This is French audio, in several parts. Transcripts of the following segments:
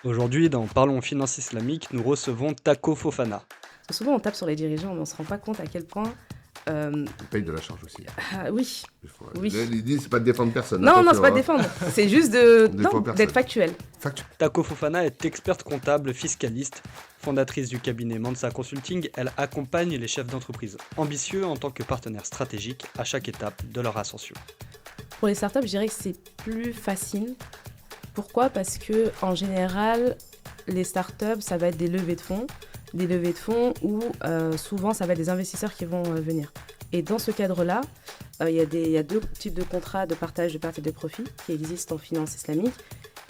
Aujourd'hui, dans Parlons Finance Islamique, nous recevons Taco Fofana. Parce que souvent, on tape sur les dirigeants, mais on ne se rend pas compte à quel point. Ils payent de la charge aussi. Oui. Oui. L'idée, c'est pas de défendre personne. Non, c'est pas hein. défendre. C'est juste d'être factuel. Taco Fofana est experte comptable fiscaliste. Fondatrice du cabinet Mansa Consulting, elle accompagne les chefs d'entreprise ambitieux en tant que partenaire stratégique à chaque étape de leur ascension. Pour les startups, je dirais que c'est plus facile. Pourquoi ? Parce que en général, les startups, ça va être des levées de fonds. Des levées de fonds où souvent, ça va être des investisseurs qui vont venir. Et dans ce cadre-là, il y a deux types de contrats de partage de pertes et de profits qui existent en finance islamique,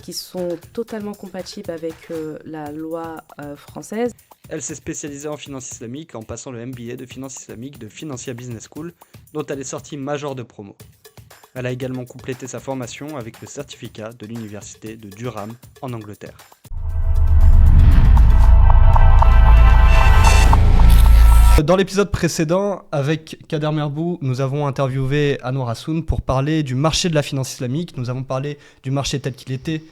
qui sont totalement compatibles avec la loi française. Elle s'est spécialisée en finance islamique en passant le MBA de finance islamique de Financia Business School, dont elle est sortie major de promo. Elle a également complété sa formation avec le certificat de l'université de Durham en Angleterre. Dans l'épisode précédent, avec Kader Merbou, nous avons interviewé Anwar Hassoun pour parler du marché de la finance islamique. Nous avons parlé du marché tel qu'il était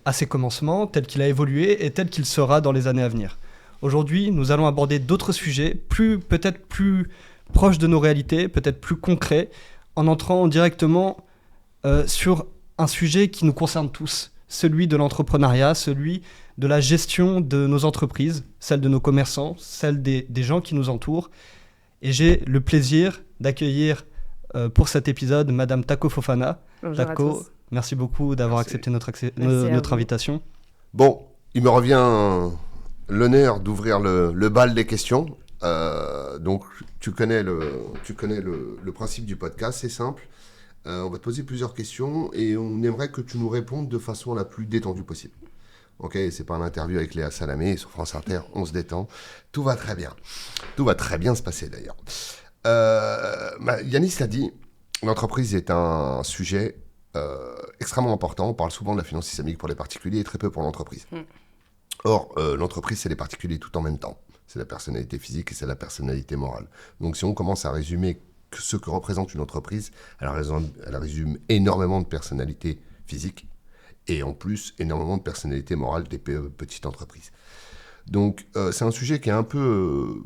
à ses commencements, tel qu'il a évolué et tel qu'il sera dans les années à venir. Aujourd'hui, nous allons aborder d'autres sujets, peut-être plus proches de nos réalités, peut-être plus concrets, en entrant directement sur un sujet qui nous concerne tous, celui de l'entrepreneuriat, celui de la gestion de nos entreprises, celle de nos commerçants, celle des gens qui nous entourent. Et j'ai le plaisir d'accueillir pour cet épisode Madame Taco Fofana. Bonjour Taco, à tous. merci beaucoup d'avoir accepté notre invitation. Bon, il me revient l'honneur d'ouvrir le bal des questions. Donc, tu connais le principe du podcast, c'est simple. On va te poser plusieurs questions et on aimerait que tu nous répondes de façon la plus détendue possible. Ok, c'est pas un interview avec Léa Salamé sur France Inter, on se détend. Tout va très bien. Tout va très bien se passer d'ailleurs. Yanis l'a dit, l'entreprise est un sujet extrêmement important. On parle souvent de la finance islamique pour les particuliers et très peu pour l'entreprise. Or, l'entreprise, c'est les particuliers tout en même temps. C'est la personnalité physique et c'est la personnalité morale. Donc si on commence à résumer ce que représente une entreprise, elle résume énormément de personnalités physiques et en plus énormément de personnalités morales des petites entreprises. Donc c'est un sujet qui est un peu,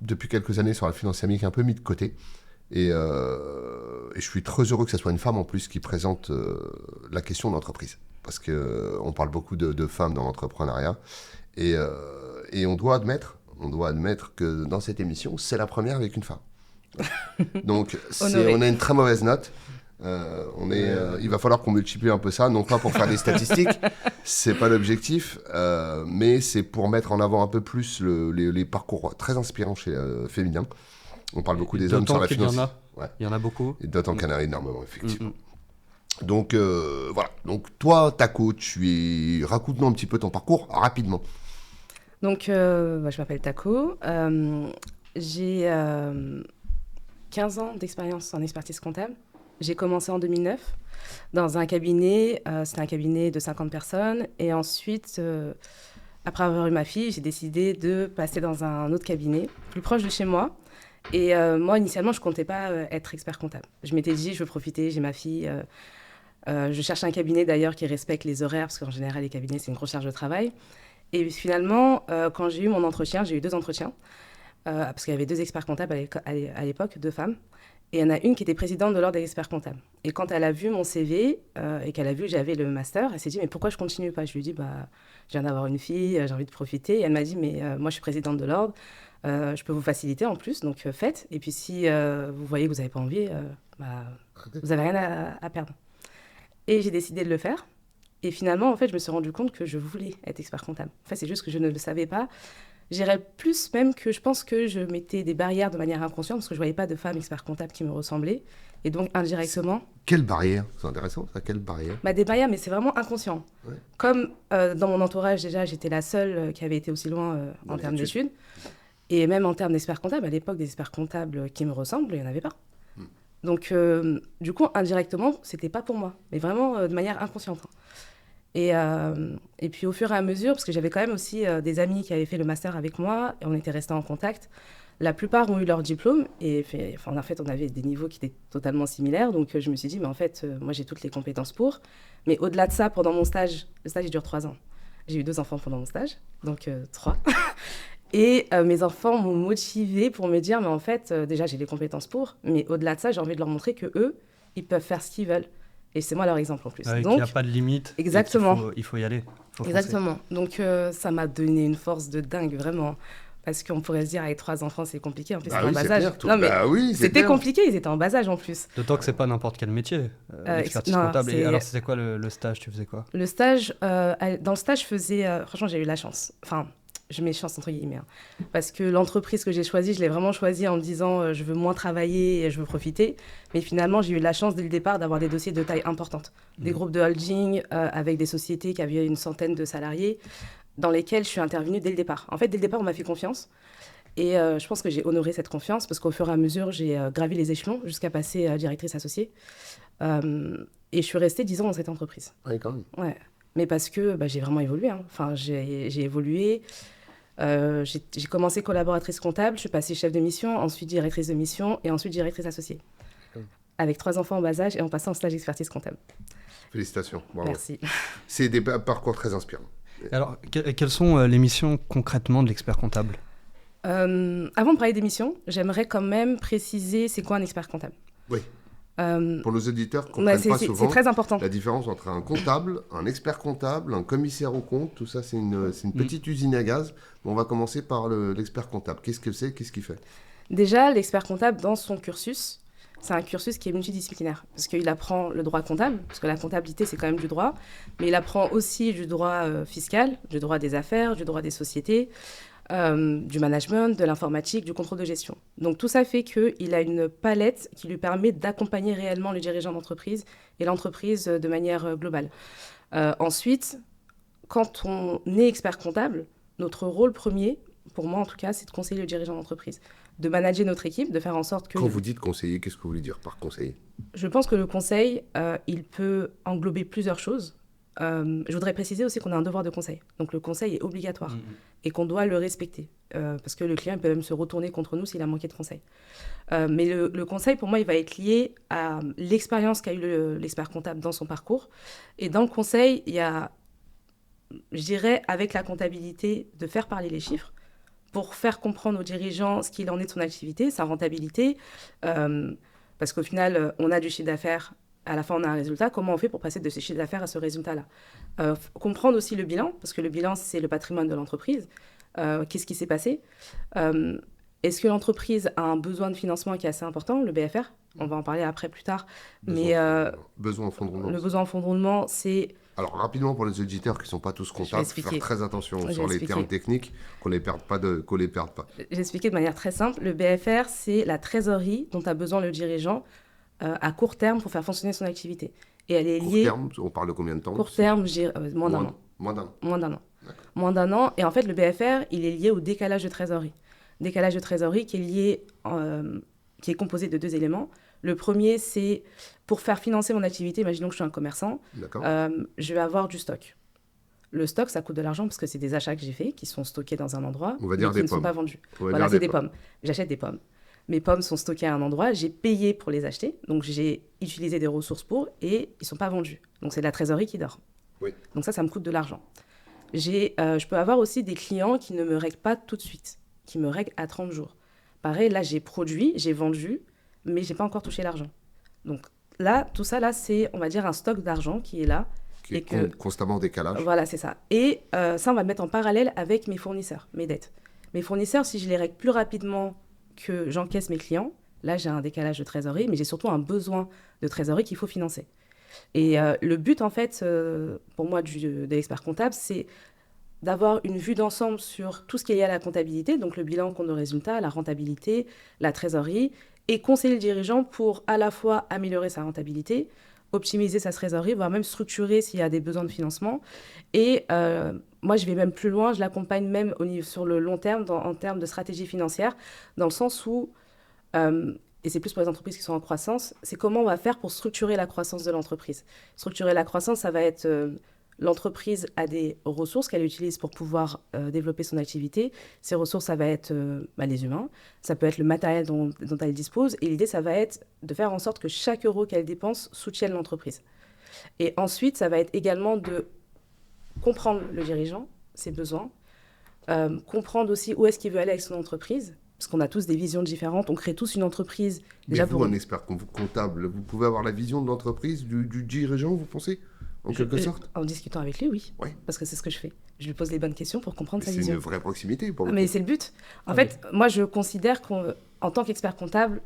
depuis quelques années sur la finance islamique, un peu mis de côté. Et je suis très heureux que ce soit une femme en plus qui présente la question de l'entreprise. Parce qu'on parle beaucoup de femmes dans l'entrepreneuriat. Et on doit admettre que dans cette émission, c'est la première avec une femme. Donc on a une très mauvaise note. Il va falloir qu'on multiplie un peu ça, non pas pour faire des statistiques, c'est pas l'objectif, mais c'est pour mettre en avant un peu plus les parcours très inspirants féminins. On parle beaucoup des hommes sur la finance. Il y en a beaucoup. Et d'autant qu'il y en a énormément, effectivement. Donc voilà. Donc toi, Taco, raconte-nous un petit peu ton parcours rapidement. Donc je m'appelle Taco. J'ai 15 ans d'expérience en expertise comptable. J'ai commencé en 2009 dans un cabinet, c'était un cabinet de 50 personnes. Et ensuite, après avoir eu ma fille, j'ai décidé de passer dans un autre cabinet, plus proche de chez moi. Et moi, initialement, je ne comptais pas être expert comptable. Je m'étais dit, je veux profiter, j'ai ma fille. Je cherche un cabinet d'ailleurs qui respecte les horaires, parce qu'en général, les cabinets, c'est une grosse charge de travail. Et finalement, quand j'ai eu mon entretien, j'ai eu 2 entretiens, parce qu'il y avait 2 experts comptables à l'époque, 2 femmes. Et il y en a une qui était présidente de l'ordre des experts comptables. Et quand elle a vu mon CV et qu'elle a vu que j'avais le master, elle s'est dit « Mais pourquoi je ne continue pas » Je lui ai dit « Je viens d'avoir une fille, j'ai envie de profiter. » Et elle m'a dit « Mais moi, je suis présidente de l'ordre, je peux vous faciliter en plus, donc faites. Et puis si vous voyez que vous n'avez pas envie, vous n'avez rien à perdre. » Et j'ai décidé de le faire. Et finalement, en fait, je me suis rendu compte que je voulais être expert comptable. En fait, c'est juste que je ne le savais pas. J'irais plus même que je pense que je mettais des barrières de manière inconsciente parce que je ne voyais pas de femmes experts comptables qui me ressemblaient. Et donc, indirectement... Quelle barrière ? C'est intéressant, ça. Quelle barrière ? Des barrières, mais c'est vraiment inconscient. Ouais. Comme dans mon entourage, déjà, j'étais la seule qui avait été aussi loin en termes d'études. Et même en termes d'experts comptables, à l'époque, des experts comptables qui me ressemblent, il n'y en avait pas. Donc, du coup, indirectement, ce n'était pas pour moi, mais vraiment de manière inconsciente. Et puis au fur et à mesure, parce que j'avais quand même aussi des amis qui avaient fait le master avec moi, et on était restés en contact, la plupart ont eu leur diplôme, et en fait, on avait des niveaux qui étaient totalement similaires, donc je me suis dit, mais en fait, moi j'ai toutes les compétences pour. Mais au-delà de ça, pendant mon stage, le stage il dure 3 ans. J'ai eu 2 enfants pendant mon stage, donc 3. Et mes enfants m'ont motivée pour me dire, mais en fait, déjà, j'ai les compétences pour, mais au-delà de ça, j'ai envie de leur montrer qu'eux, ils peuvent faire ce qu'ils veulent. Et c'est moi leur exemple en plus. Donc, il Donc, n'y a pas de limite. exactement. Il faut y aller. Exactement. Donc, ça m'a donné une force de dingue, vraiment. Parce qu'on pourrait se dire, avec 3 enfants, c'est compliqué. En plus, c'était en bas âge. Non, mais c'était compliqué, ils étaient en bas âge en plus. D'autant que c'est pas n'importe quel métier, l'expertise comptable. Et alors, c'était quoi le stage? Tu faisais quoi? Le stage, dans le stage, je faisais... franchement, j'ai eu la chance. Enfin, je mets chance entre guillemets. Parce que l'entreprise que j'ai choisie, je l'ai vraiment choisie en me disant je veux moins travailler et je veux profiter. Mais finalement, j'ai eu la chance dès le départ d'avoir des dossiers de taille importante. Des groupes de holding avec des sociétés qui avaient une centaine de salariés dans lesquels je suis intervenue dès le départ. En fait, dès le départ, on m'a fait confiance. Et je pense que j'ai honoré cette confiance parce qu'au fur et à mesure, j'ai gravi les échelons jusqu'à passer directrice associée. Et je suis restée 10 ans dans cette entreprise. Oui, quand même. Ouais. Mais parce que j'ai vraiment évolué. Enfin, j'ai évolué. J'ai commencé collaboratrice comptable, je suis passée chef de mission, ensuite directrice de mission et ensuite directrice associée. Avec 3 enfants en bas âge et en passant en stage d'expertise comptable. Félicitations. Bravo. Merci. C'est des parcours très inspirants. Alors, quelles sont les missions concrètement de l'expert comptable? Avant de parler des missions, j'aimerais quand même préciser c'est quoi un expert comptable. Oui. Pour nos auditeurs qui ne comprennent pas souvent, c'est très important. La différence entre un comptable, un expert comptable, un commissaire aux comptes, tout ça c'est une petite usine à gaz. Bon, on va commencer par l'expert comptable. Qu'est-ce que c'est? Qu'est-ce qu'il fait? Déjà, l'expert comptable, dans son cursus, c'est un cursus qui est multidisciplinaire. Parce qu'il apprend le droit comptable, parce que la comptabilité c'est quand même du droit, mais il apprend aussi du droit fiscal, du droit des affaires, du droit des sociétés, du management, de l'informatique, du contrôle de gestion. Donc tout ça fait qu'il a une palette qui lui permet d'accompagner réellement le dirigeant d'entreprise et l'entreprise de manière globale. Ensuite, quand on est expert comptable, notre rôle premier, pour moi en tout cas, c'est de conseiller le dirigeant d'entreprise, de manager notre équipe, de faire en sorte que... Quand vous dites conseiller, qu'est-ce que vous voulez dire par conseiller? Je pense que le conseil, il peut englober plusieurs choses. Je voudrais préciser aussi qu'on a un devoir de conseil. Donc le conseil est obligatoire et qu'on doit le respecter. Parce que le client il peut même se retourner contre nous s'il a manqué de conseil. Mais le conseil, pour moi, il va être lié à l'expérience qu'a eu l'expert comptable dans son parcours. Et dans le conseil, il y a, je dirais, avec la comptabilité, de faire parler les chiffres pour faire comprendre aux dirigeants ce qu'il en est de son activité, sa rentabilité. Parce qu'au final, on a du chiffre d'affaires. À la fin, on a un résultat. Comment on fait pour passer de ce chiffre d'affaires à ce résultat-là? Comprendre aussi le bilan, parce que le bilan, c'est le patrimoine de l'entreprise. Qu'est-ce qui s'est passé? Est-ce que l'entreprise a un besoin de financement qui est assez important? Le BFR, on va en parler après, plus tard. Besoin en fonds de roulement. Le besoin en fonds de roulement, c'est... Alors, rapidement, pour les auditeurs qui ne sont pas tous comptables, faire très attention sur les termes techniques, qu'on les perde pas. J'ai expliqué de manière très simple. Le BFR, c'est la trésorerie dont a besoin le dirigeant à court terme pour faire fonctionner son activité. Et elle est liée... Court terme, on parle de combien de temps? Court terme, moins d'un an. Moins d'un an. Et en fait, le BFR, il est lié au décalage de trésorerie. Décalage de trésorerie qui est lié, qui est composé de 2 éléments. Le premier, c'est pour faire financer mon activité, imaginons que je suis un commerçant, je vais avoir du stock. Le stock, ça coûte de l'argent parce que c'est des achats que j'ai faits qui sont stockés dans un endroit, on va dire mais qui ne sont pas vendus. Voilà, c'est des pommes. J'achète des pommes. Mes pommes sont stockées à un endroit, j'ai payé pour les acheter, donc j'ai utilisé des ressources pour, et ils ne sont pas vendus. Donc c'est de la trésorerie qui dort. Oui. Donc ça me coûte de l'argent. Je peux avoir aussi des clients qui ne me règlent pas tout de suite, qui me règlent à 30 jours. Pareil, là j'ai produit, j'ai vendu, mais je n'ai pas encore touché l'argent. Donc là, tout ça, là, c'est, on va dire, un stock d'argent qui est là. Qui est constamment en décalage. Voilà, c'est ça. Et ça, on va le mettre en parallèle avec mes fournisseurs, mes dettes. Mes fournisseurs, si je les règle plus rapidement que j'encaisse mes clients, là, j'ai un décalage de trésorerie, mais j'ai surtout un besoin de trésorerie qu'il faut financer. Et le but, en fait, pour moi, de l'expert comptable, c'est d'avoir une vue d'ensemble sur tout ce qui est lié à la comptabilité, donc le bilan, compte de résultat, la rentabilité, la trésorerie, et conseiller le dirigeant pour à la fois améliorer sa rentabilité, optimiser sa trésorerie, voire même structurer s'il y a des besoins de financement. Et moi, je vais même plus loin, je l'accompagne même sur le long terme, en termes de stratégie financière, dans le sens où, et c'est plus pour les entreprises qui sont en croissance, c'est comment on va faire pour structurer la croissance de l'entreprise. Structurer la croissance, ça va être... l'entreprise a des ressources qu'elle utilise pour pouvoir développer son activité. Ces ressources, ça va être les humains, ça peut être le matériel dont elle dispose, et l'idée, ça va être de faire en sorte que chaque euro qu'elle dépense soutienne l'entreprise. Et ensuite, ça va être également de comprendre le dirigeant, ses besoins, comprendre aussi où est-ce qu'il veut aller avec son entreprise, parce qu'on a tous des visions différentes, on crée tous une entreprise. Mais vous, un expert comptable, vous pouvez avoir la vision de l'entreprise, du dirigeant, vous pensez, en quelque sorte? En discutant avec lui, oui, Ouais. parce que c'est ce que je fais. Je lui pose les bonnes questions pour comprendre sa C'est vision. une vraie proximité pour le Mais coup. c'est le but. En fait, moi, je considère qu'en tant qu'expert comptable,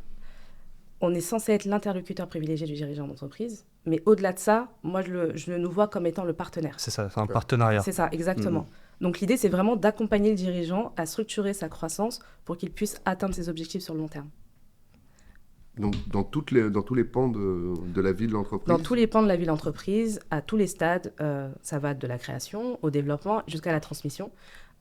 on est censé être l'interlocuteur privilégié du dirigeant d'entreprise. Mais au-delà de ça, moi, je nous vois comme étant le partenaire. C'est ça, c'est un partenariat. C'est ça, exactement. Donc l'idée, c'est vraiment d'accompagner le dirigeant à structurer sa croissance pour qu'il puisse atteindre ses objectifs sur le long terme. Donc, dans tous les pans de la vie de l'entreprise? Dans tous les pans de la vie de l'entreprise, à tous les stades, ça va de la création au développement jusqu'à la transmission.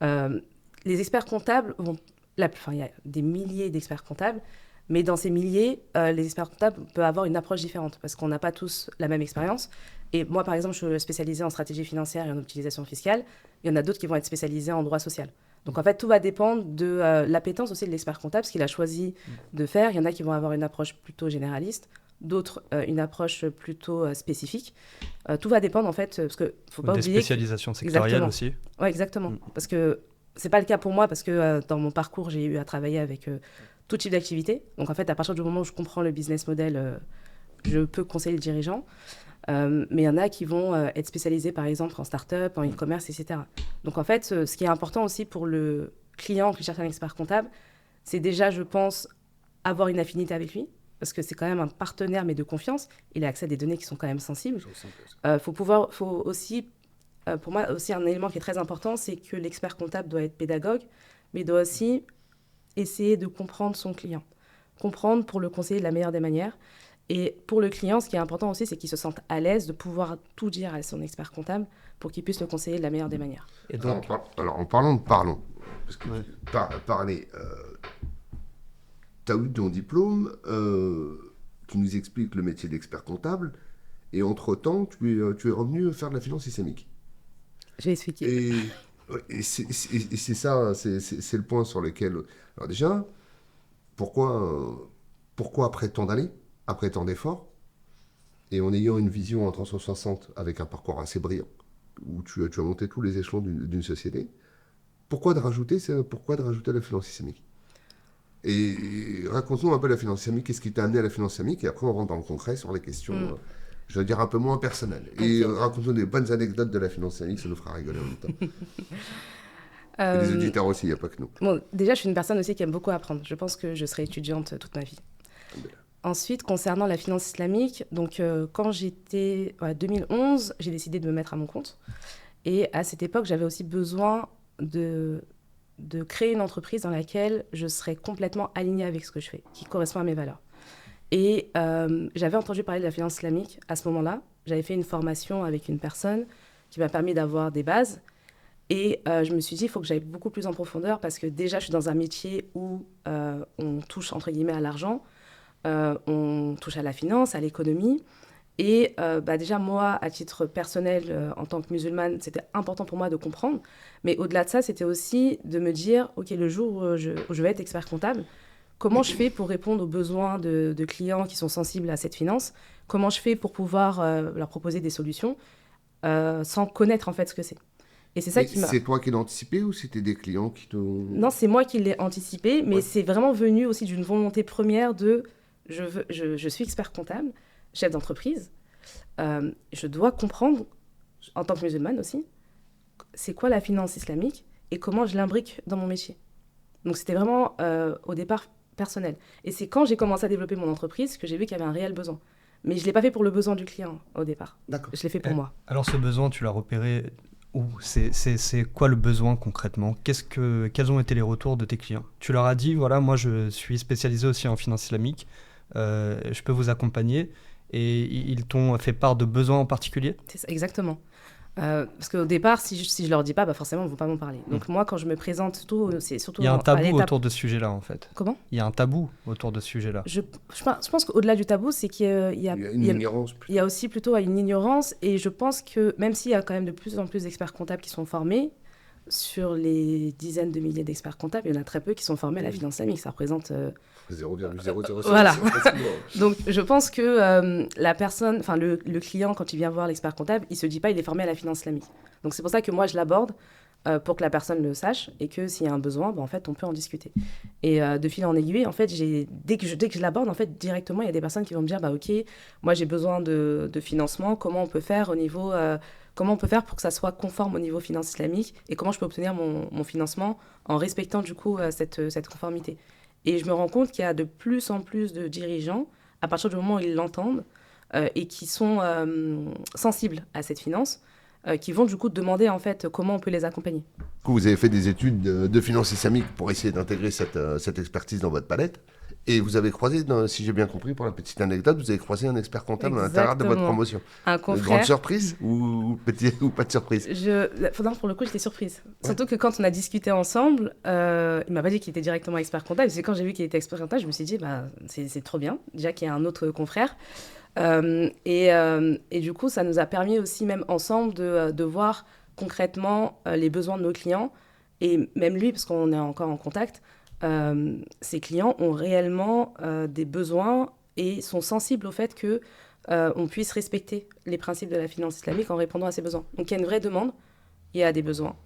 Les experts comptables vont... il y a des milliers d'experts comptables, mais dans ces milliers, les experts comptables peuvent avoir une approche différente parce qu'on n'a pas tous la même expérience. Et moi, par exemple, je suis spécialisée en stratégie financière et en optimisation fiscale. Il y en a d'autres qui vont être spécialisés en droit social. Donc, en fait, tout va dépendre de l'appétence aussi de l'expert comptable, ce qu'il a choisi de faire. Il y en a qui vont avoir une approche plutôt généraliste, d'autres une approche plutôt spécifique. Tout va dépendre, en fait, parce qu'il ne faut pas oublier... Des spécialisations sectorielles aussi. Oui, exactement. Parce que ce n'est pas le cas pour moi, parce que dans mon parcours, j'ai eu à travailler avec tout type d'activité. Donc, en fait, à partir du moment où je comprends le business model, je peux conseiller le dirigeant. Mais il y en a qui vont être spécialisés, par exemple, en start-up, en e-commerce, etc. Donc, en fait, ce qui est important aussi pour le client qui cherche un expert comptable, c'est déjà, je pense, avoir une affinité avec lui, parce que c'est quand même un partenaire, mais de confiance. Il a accès à des données qui sont quand même sensibles. Faut aussi, pour moi, aussi un élément qui est très important, c'est que l'expert comptable doit être pédagogue, mais doit aussi essayer de comprendre son client. Comprendre pour le conseiller de la meilleure des manières. Et pour le client, ce qui est important aussi, c'est qu'il se sente à l'aise de pouvoir tout dire à son expert comptable pour qu'il puisse le conseiller de la meilleure des manières. Et donc... alors, en parlant de parlons, parce que parler, tu as eu ton diplôme, tu nous expliques le métier d'expert comptable, et entre-temps, tu es revenu faire de la finance systémique. Je vais expliquer. Et c'est ça, c'est le point sur lequel... Alors déjà, pourquoi après tant d'années, après tant d'efforts, et en ayant une vision en 360 avec un parcours assez brillant, où tu as monté tous les échelons d'une société, pourquoi de rajouter la finance systémique? Et raconte-nous un peu la finance systémique, qu'est-ce qui t'a amené à la finance systémique, et après on rentre dans le concret sur les questions, je veux dire, un peu moins personnelles. Et raconte-nous des bonnes anecdotes de la finance systémique, ça nous fera rigoler en même temps. Et les auditeurs aussi, il n'y a pas que nous. Bon, déjà, je suis une personne aussi qui aime beaucoup apprendre. Je pense que je serai étudiante toute ma vie. Ensuite, concernant la finance islamique, donc quand j'étais en 2011, j'ai décidé de me mettre à mon compte. Et à cette époque, j'avais aussi besoin de créer une entreprise dans laquelle je serais complètement alignée avec ce que je fais, qui correspond à mes valeurs. Et j'avais entendu parler de la finance islamique à ce moment-là. J'avais fait une formation avec une personne qui m'a permis d'avoir des bases. Et je me suis dit, il faut que j'aille beaucoup plus en profondeur parce que déjà, je suis dans un métier où on touche, entre guillemets, à l'argent. On touche à la finance, à l'économie. Et déjà, moi, à titre personnel, en tant que musulmane, c'était important pour moi de comprendre. Mais au-delà de ça, c'était aussi de me dire, OK, le jour où je vais être expert comptable, comment je fais pour répondre aux besoins de clients qui sont sensibles à cette finance? Comment je fais pour pouvoir leur proposer des solutions sans connaître en fait ce que c'est? Et c'est ça qui m'a... C'est toi qui l'as anticipé ou c'était des clients qui t'ont... Non, c'est moi qui l'ai anticipé, mais c'est vraiment venu aussi d'une volonté première de... Je suis expert comptable, chef d'entreprise. Je dois comprendre, en tant que musulmane aussi, c'est quoi la finance islamique et comment je l'imbrique dans mon métier. Donc c'était vraiment, au départ, personnel. Et c'est quand j'ai commencé à développer mon entreprise que j'ai vu qu'il y avait un réel besoin. Mais je ne l'ai pas fait pour le besoin du client, au départ. D'accord. Je l'ai fait pour moi. Alors ce besoin, tu l'as repéré où? C'est quoi le besoin concrètement? Quels ont été les retours de tes clients? Tu leur as dit, voilà, moi je suis spécialisé aussi en finance islamique, je peux vous accompagner, et ils t'ont fait part de besoins en particulier? C'est ça, exactement. Parce qu'au départ, si je leur dis pas, forcément, ils ne vont pas m'en parler. Donc moi, quand je me présente, c'est surtout... Il y a un tabou autour de ce sujet-là, en fait. Comment? Il y a un tabou autour de ce sujet-là. Je pense qu'au-delà du tabou, c'est qu'il y a une ignorance. Il y a aussi plutôt une ignorance, et je pense que même s'il y a quand même de plus en plus d'experts comptables qui sont formés, sur les dizaines de milliers d'experts comptables, il y en a très peu qui sont formés à la finance islamique. Ça représente... 0,005. Voilà. Donc, je pense que la personne, le client, quand il vient voir l'expert comptable, il ne se dit pas il est formé à la finance islamique. Donc c'est pour ça que moi, je l'aborde pour que la personne le sache et que s'il y a un besoin, en fait, on peut en discuter. Et de fil en aiguille, en fait, dès que je l'aborde, en fait, directement, il y a des personnes qui vont me dire, OK, moi, j'ai besoin de financement, comment on peut faire au niveau... comment on peut faire pour que ça soit conforme au niveau finance islamique et comment je peux obtenir mon financement en respectant du coup cette conformité. Et je me rends compte qu'il y a de plus en plus de dirigeants, à partir du moment où ils l'entendent et qui sont sensibles à cette finance, qui vont du coup demander en fait comment on peut les accompagner. Du coup, vous avez fait des études de finance islamique pour essayer d'intégrer cette expertise dans votre palette. Et vous avez croisé, si j'ai bien compris, pour la petite anecdote, vous avez croisé un expert comptable à l'intérieur de votre promotion. Un confrère. Grande surprise ou pas de surprise? Pour le coup, j'étais surprise. Ouais. Surtout que quand on a discuté ensemble, il m'a pas dit qu'il était directement expert comptable. C'est quand j'ai vu qu'il était expert comptable, je me suis dit, c'est trop bien, déjà qu'il y a un autre confrère. Et du coup, ça nous a permis aussi, même ensemble, de voir concrètement les besoins de nos clients. Et même lui, parce qu'on est encore en contact, ces clients ont réellement des besoins et sont sensibles au fait qu'on puisse respecter les principes de la finance islamique en répondant à ces besoins. Donc il y a une vraie demande, il y a des besoins.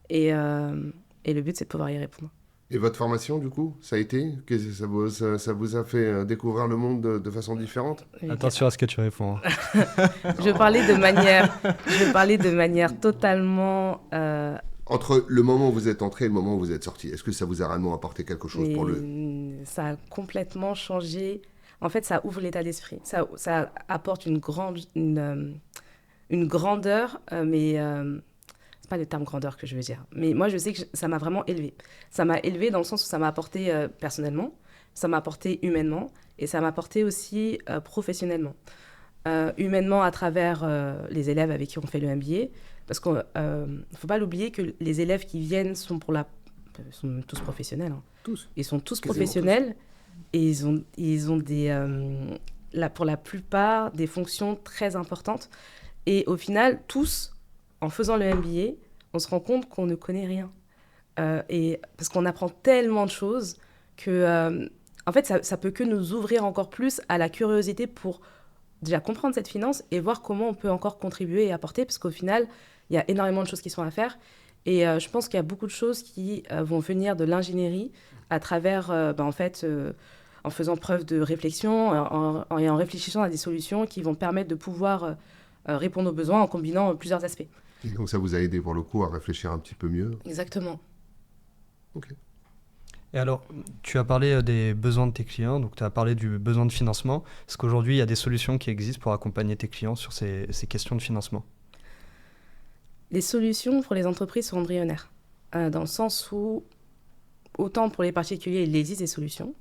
Et le but, c'est de pouvoir y répondre. Et votre formation, du coup, ça a été? Ça vous a fait découvrir le monde de façon différente? Attention à ce que tu réponds. Je parlais de manière totalement... Entre le moment où vous êtes entré et le moment où vous êtes sorti, est-ce que ça vous a réellement apporté quelque chose pour le... Ça a complètement changé. En fait, ça ouvre l'état d'esprit. Ça apporte une grandeur, mais... c'est pas le terme grandeur que je veux dire. Mais moi, je sais que ça m'a vraiment élevée. Ça m'a élevée dans le sens où ça m'a apporté personnellement, ça m'a apporté humainement, et ça m'a apporté aussi professionnellement. Humainement à travers les élèves avec qui on fait le MBA, parce qu'il ne faut pas l'oublier que les élèves qui viennent sont tous professionnels. Hein. Tous. Ils sont tous professionnels et ils ont pour la plupart des fonctions très importantes. Et au final, tous, en faisant le MBA, on se rend compte qu'on ne connaît rien. Et parce qu'on apprend tellement de choses que, en fait, ça peut que nous ouvrir encore plus à la curiosité pour déjà comprendre cette finance et voir comment on peut encore contribuer et apporter, parce qu'au final, il y a énormément de choses qui sont à faire. Et je pense qu'il y a beaucoup de choses qui vont venir de l'ingénierie à travers, en faisant preuve de réflexion et en réfléchissant à des solutions qui vont permettre de pouvoir répondre aux besoins en combinant plusieurs aspects. Et donc ça vous a aidé pour le coup à réfléchir un petit peu mieux? Exactement. Ok. Et alors, tu as parlé des besoins de tes clients, donc tu as parlé du besoin de financement. Est-ce qu'aujourd'hui, il y a des solutions qui existent pour accompagner tes clients sur ces questions de financement? Les solutions pour les entreprises sont embryonnaires, dans le sens où, autant pour les particuliers, il existe des solutions,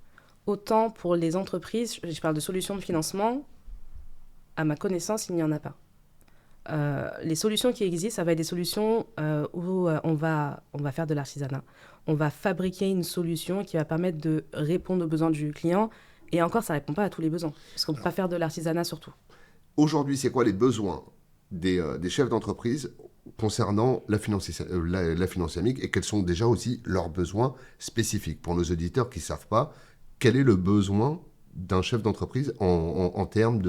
autant pour les entreprises, je parle de solutions de financement, à ma connaissance, il n'y en a pas. Les solutions qui existent, ça va être des solutions où on va faire de l'artisanat. On va fabriquer une solution qui va permettre de répondre aux besoins du client. Et encore, ça ne répond pas à tous les besoins, parce qu'on ne peut pas faire de l'artisanat surtout. Aujourd'hui, c'est quoi les besoins des chefs d'entreprise concernant la finance islamique et quels sont déjà aussi leurs besoins spécifiques? Pour nos auditeurs qui ne savent pas, quel est le besoin d'un chef d'entreprise en termes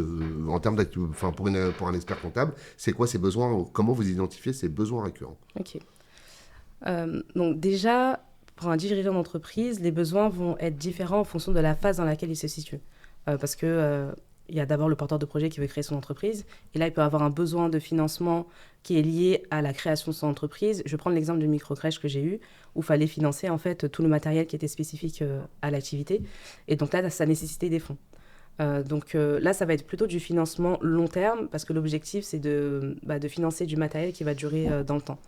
pour un expert comptable? C'est quoi ces besoins? Comment vous identifiez ces besoins récurrents? Ok. Donc déjà, pour un dirigeant d'entreprise, les besoins vont être différents en fonction de la phase dans laquelle il se situe. Parce que il y a d'abord le porteur de projet qui veut créer son entreprise. Et là, il peut avoir un besoin de financement qui est lié à la création de son entreprise. Je vais prendre l'exemple d'une microcrèche que j'ai eue, où il fallait financer en fait tout le matériel qui était spécifique à l'activité. Et donc là, ça nécessitait des fonds. Donc là, ça va être plutôt du financement long terme, parce que l'objectif, c'est de financer du matériel qui va durer dans le temps.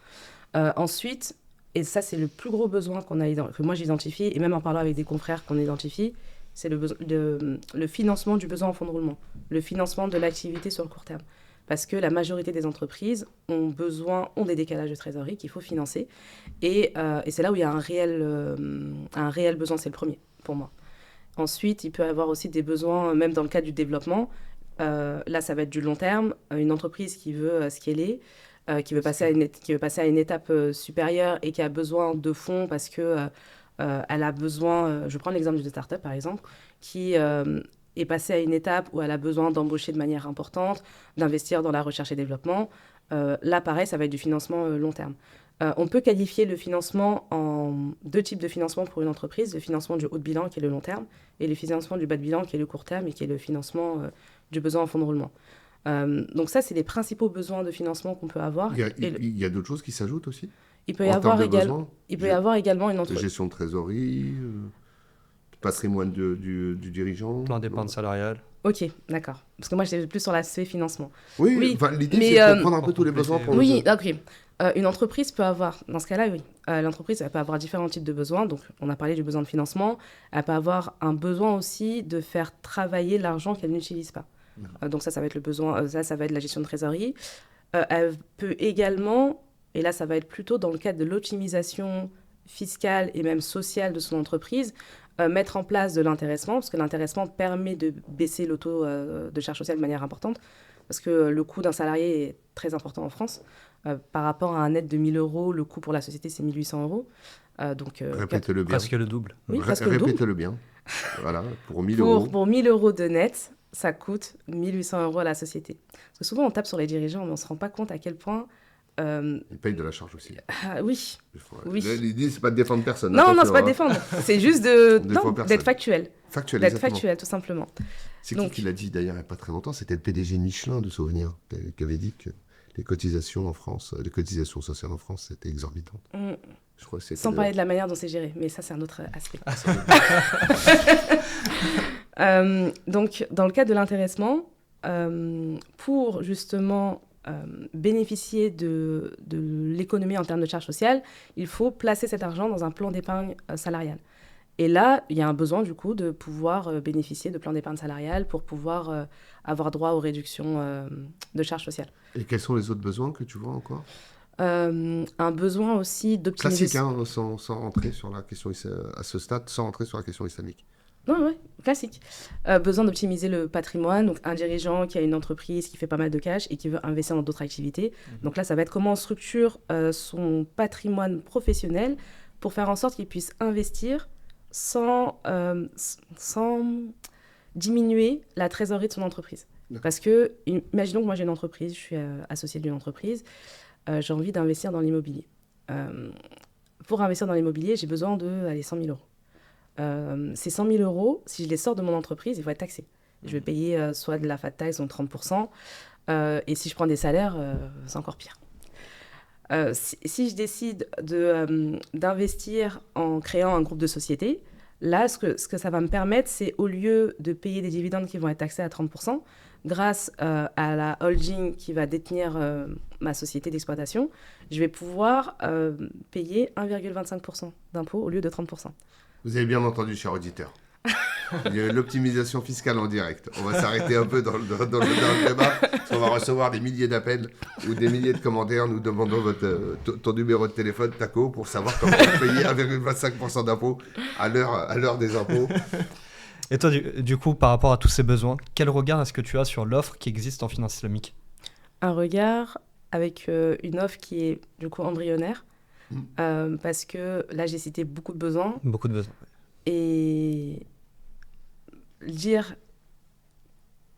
Ensuite, et ça, c'est le plus gros besoin que moi j'identifie, et même en parlant avec des confrères qu'on identifie, c'est le financement du besoin en fonds de roulement, le financement de l'activité sur le court terme. Parce que la majorité des entreprises ont des décalages de trésorerie qu'il faut financer. Et c'est là où il y a un réel besoin, c'est le premier pour moi. Ensuite, il peut y avoir aussi des besoins, même dans le cadre du développement. Là, ça va être du long terme. Une entreprise qui veut scaler, qui veut passer à une étape supérieure et qui a besoin de fonds parce que elle a besoin, je prends l'exemple d'une start-up par exemple, qui est passée à une étape où elle a besoin d'embaucher de manière importante, d'investir dans la recherche et développement. Là, pareil, ça va être du financement long terme. On peut qualifier le financement en 2 types de financement pour une entreprise, le financement du haut de bilan qui est le long terme et le financement du bas de bilan qui est le court terme et qui est le financement du besoin en fonds de roulement. Donc ça, c'est les principaux besoins de financement qu'on peut avoir. Il y a d'autres choses qui s'ajoutent aussi Il peut y avoir également une de entreprise. gestion de trésorerie, patrimoine du dirigeant. Plan d'épargne salariale. Ok, d'accord. Parce que moi, j'étais plus sur l'aspect financement. Oui, l'idée, c'est de comprendre un peu tous les besoins pour Oui, ok. Une entreprise peut avoir, dans ce cas-là, oui. L'entreprise, elle peut avoir différents types de besoins. Donc, on a parlé du besoin de financement. Elle peut avoir un besoin aussi de faire travailler l'argent qu'elle n'utilise pas. Donc, ça va être le besoin, ça va être la gestion de trésorerie. Elle peut également, et là, ça va être plutôt dans le cadre de l'optimisation fiscale et même sociale de son entreprise, mettre en place de l'intéressement, parce que l'intéressement permet de baisser le taux de charge sociale de manière importante, parce que le coût d'un salarié est très important en France. Par rapport à un net de 1 000 €, le coût pour la société, c'est 1 800 €. Répétez-le bien. Presque le double. Oui, presque le double. Répétez-le bien. Voilà, pour 1 000 €. Pour 1 000 € de net, ça coûte 1 800 € à la société. Parce que souvent, on tape sur les dirigeants, mais on ne se rend pas compte à quel point... Ils payent de la charge aussi. Oui. L'idée, c'est pas de défendre personne. Non, c'est pas de défendre. C'est juste d'être factuel. Factuel, Factuel, tout simplement. C'est qui l'a dit d'ailleurs il n'y a pas très longtemps? C'était le PDG de Michelin, de souvenir, qui avait dit que les cotisations en France, les cotisations sociales en France, c'était exorbitant. Je crois que sans parler de la manière dont c'est géré, mais ça, c'est un autre aspect. Donc, dans le cadre de l'intéressement, pour justement bénéficier de l'économie en termes de charges sociales, il faut placer cet argent dans un plan d'épargne salariale. Et là, il y a un besoin, du coup, de pouvoir bénéficier de plans d'épargne salariale pour pouvoir avoir droit aux réductions de charges sociales. Et quels sont les autres besoins que tu vois encore? Un besoin aussi d'optimiser... Classique, sans rentrer sur la question, à ce stade, sans rentrer sur la question islamique. Oui, classique. Besoin d'optimiser le patrimoine. Donc, un dirigeant qui a une entreprise qui fait pas mal de cash et qui veut investir dans d'autres activités. Donc là, ça va être comment on structure son patrimoine professionnel pour faire en sorte qu'il puisse investir sans diminuer la trésorerie de son entreprise. Parce que, imaginons que moi j'ai une entreprise, je suis associée d'une entreprise, j'ai envie d'investir dans l'immobilier. Pour investir dans l'immobilier, j'ai besoin de 100 000 €. Ces 100 000 €, si je les sors de mon entreprise, ils vont être taxés. Je vais payer soit de la fat tax, donc 30%, et si je prends des salaires, c'est encore pire. Si je décide d'investir en créant un groupe de sociétés, là, ce que ça va me permettre, c'est au lieu de payer des dividendes qui vont être taxés à 30%, grâce à la holding qui va détenir ma société d'exploitation, je vais pouvoir payer 1,25% d'impôt au lieu de 30%. Vous avez bien entendu, cher auditeur. Il y a l'optimisation fiscale en direct. On va s'arrêter un peu dans le débat. On va recevoir des milliers d'appels ou des milliers de commentaires. Nous demandons ton numéro de téléphone, Taco, pour savoir comment payer 1,25% d'impôt à l'heure des impôts. Et toi, du coup, par rapport à tous ces besoins, quel regard est-ce que tu as sur l'offre qui existe en finance islamique? Un regard avec une offre qui est du coup embryonnaire, parce que là, j'ai cité beaucoup de besoins. Beaucoup de besoins. Et dire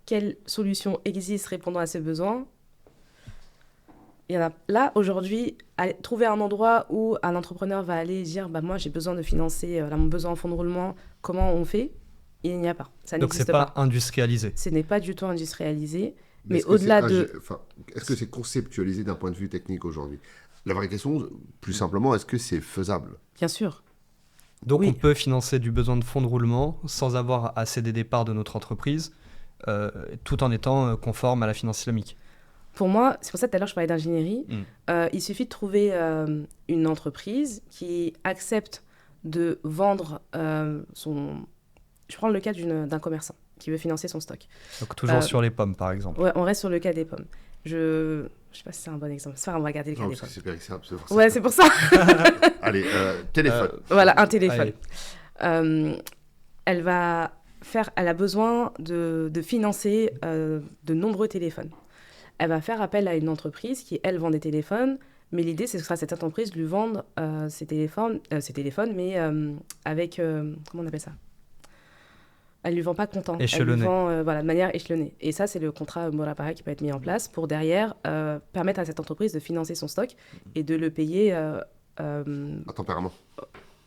quelles solutions existent répondant à ces besoins, il y en a là aujourd'hui. Trouver un endroit où un entrepreneur va aller dire moi j'ai besoin de financer mon besoin en fonds de roulement, comment on fait? Il n'y a pas. Ça Donc n'existe c'est pas industrialisé. Ce n'est pas du tout industrialisé. Mais au-delà de... Est-ce que c'est conceptualisé d'un point de vue technique aujourd'hui? La vraie question, plus simplement, est-ce que c'est faisable? Bien sûr. Donc oui. On peut financer du besoin de fonds de roulement sans avoir à céder des parts de notre entreprise, tout en étant conforme à la finance islamique. Pour moi, c'est pour ça que tout à l'heure je parlais d'ingénierie, il suffit de trouver une entreprise qui accepte de vendre son... Je prends le cas d'un commerçant qui veut financer son stock. Donc toujours sur les pommes, par exemple. Ouais, on reste sur le cas des pommes. Je ne sais pas si c'est un bon exemple. C'est pas, on va garder le cas des pommes. C'est périssable. Ouais, c'est pour ça. Allez, téléphone. Voilà, un téléphone. Elle a besoin de financer de nombreux téléphones. Elle va faire appel à une entreprise qui, elle, vend des téléphones. Mais l'idée, c'est que cette entreprise lui vende ses téléphones, mais avec... comment on appelle ça? Elle lui vend pas comptant. Échelonné. Elle lui vend de manière échelonnée. Et ça, c'est le contrat Morapara qui peut être mis en place pour derrière permettre à cette entreprise de financer son stock et de le payer À tempérament.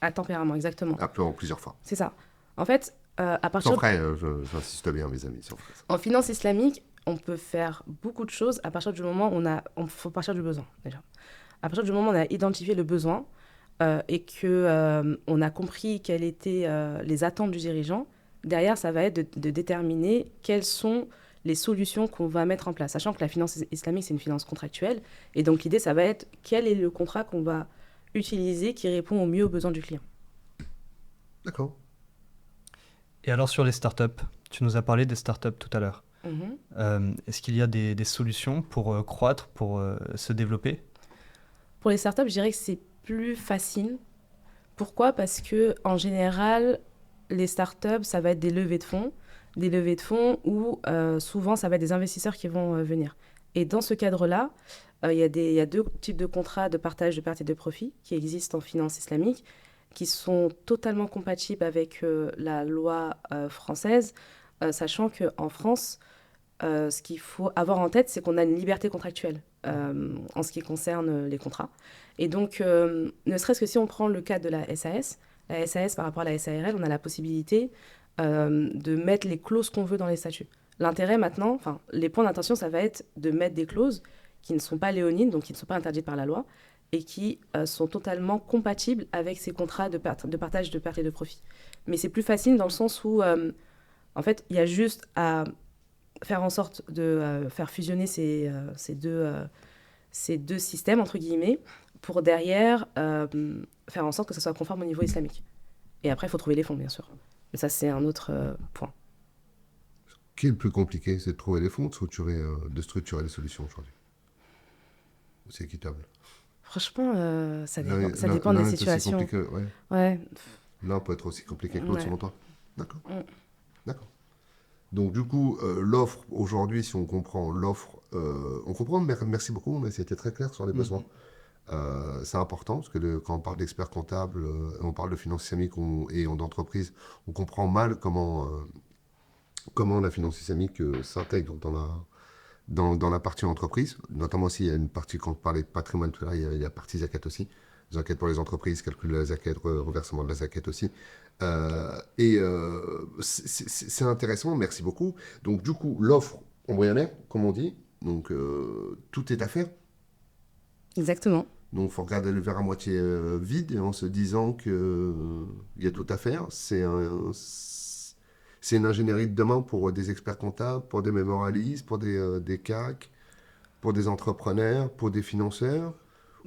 à tempérament, exactement. Appelé en plusieurs fois. C'est ça. En fait, à partir Sans frais, j'insiste bien, mes amis, sans frais. en finance islamique, on peut faire beaucoup de choses à partir du moment où faut partir du besoin, déjà. À partir du moment où on a identifié le besoin et qu'on a compris quelles étaient les attentes du dirigeant, derrière, ça va être de déterminer quelles sont les solutions qu'on va mettre en place. Sachant que la finance islamique, c'est une finance contractuelle. Et donc, l'idée, ça va être quel est le contrat qu'on va utiliser qui répond au mieux aux besoins du client. D'accord. Et alors sur les startups, tu nous as parlé des startups tout à l'heure. Est-ce qu'il y a des solutions pour croître, pour se développer ? Pour les startups, je dirais que c'est plus facile. Pourquoi ? Parce que en général, les startups, ça va être des levées de fonds où souvent, ça va être des investisseurs qui vont venir. Et dans ce cadre-là, il y a deux types de contrats de partage de pertes et de profits qui existent en finance islamique, qui sont totalement compatibles avec la loi française, sachant qu'en France, ce qu'il faut avoir en tête, c'est qu'on a une liberté contractuelle en ce qui concerne les contrats. Et donc, ne serait-ce que si on prend le cas de la SAS par rapport à la SARL, on a la possibilité de mettre les clauses qu'on veut dans les statuts. L'intérêt maintenant, les points d'intention, ça va être de mettre des clauses qui ne sont pas léonines, donc qui ne sont pas interdites par la loi, et qui sont totalement compatibles avec ces contrats de partage de pertes et de profits. Mais c'est plus facile dans le sens où, en fait, il y a juste à faire en sorte de faire fusionner ces deux systèmes, entre guillemets, pour derrière faire en sorte que ça soit conforme au niveau islamique. Et après, il faut trouver les fonds, bien sûr. Mais ça, c'est un autre point. Ce qui est le plus compliqué, c'est de trouver les fonds, de structurer les solutions aujourd'hui. C'est équitable. Franchement, ça dépend des situations. C'est compliqué, ouais. L'un peut être aussi compliqué que l'autre, selon toi. D'accord. D'accord. Donc, du coup, l'offre, aujourd'hui, si on comprend l'offre, on comprend, merci beaucoup, mais c'était très clair sur les besoins. C'est important, parce que quand on parle d'experts comptables, on parle de finance islamique et d'entreprise, on comprend mal comment la finance islamique s'intègre dans la partie entreprise, notamment s'il y a une partie, quand on parlait de patrimoine tout à l'heure, il y a la partie zakat aussi. Zakat pour les entreprises, calcul de la zakat, reversement de la zakat aussi. C'est intéressant, merci beaucoup. Donc du coup, l'offre embryonnaire, comme on dit, donc tout est à faire. Exactement. Donc il faut regarder le verre à moitié vide en se disant qu'il y a tout à faire. C'est une ingénierie de demain pour des experts comptables, pour des mémoralistes, pour des CAC, pour des entrepreneurs, pour des financeurs.